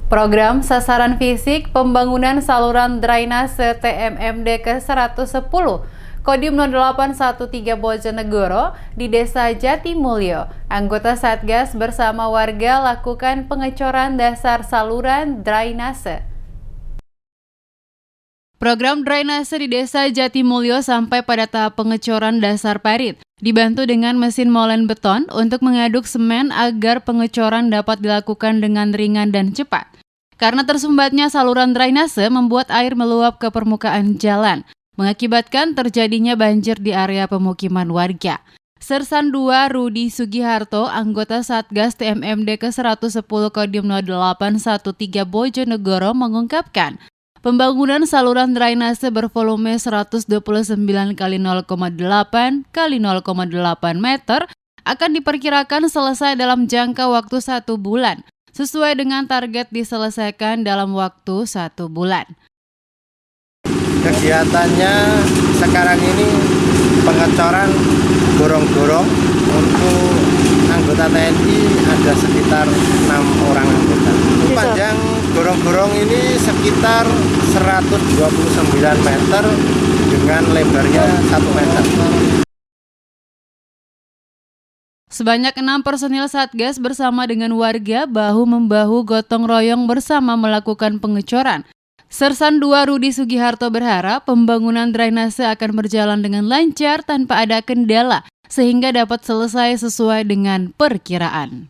Program sasaran fisik pembangunan saluran drainase TMMD ke-110 Kodim 0813 Bojonegoro di Desa Jatimulyo. Anggota Satgas bersama warga lakukan pengecoran dasar saluran drainase. Program drainase di Desa Jatimulyo sampai pada tahap pengecoran dasar parit, dibantu dengan mesin molen beton untuk mengaduk semen agar pengecoran dapat dilakukan dengan ringan dan cepat. Karena tersumbatnya saluran drainase membuat air meluap ke permukaan jalan, mengakibatkan terjadinya banjir di area pemukiman warga. Sersan 2 Rudi Sugiharto, anggota Satgas TMMD ke-110 Kodim 0813 Bojonegoro mengungkapkan, pembangunan saluran drainase bervolume 129 kali 0,8 kali 0,8 meter akan diperkirakan selesai dalam jangka waktu 1 bulan, sesuai dengan target diselesaikan dalam waktu 1 bulan. Kegiatannya sekarang ini pengecoran gorong-gorong untuk anggota TNI ada sekitar 6 orang anggota. Panjang gorong-gorong ini sekitar 129 meter dengan lebarnya 1 meter. Sebanyak 6 personil Satgas bersama dengan warga bahu-membahu gotong royong bersama melakukan pengecoran. Sersan 2 Rudi Sugiharto berharap pembangunan drainase akan berjalan dengan lancar tanpa ada kendala sehingga dapat selesai sesuai dengan perkiraan.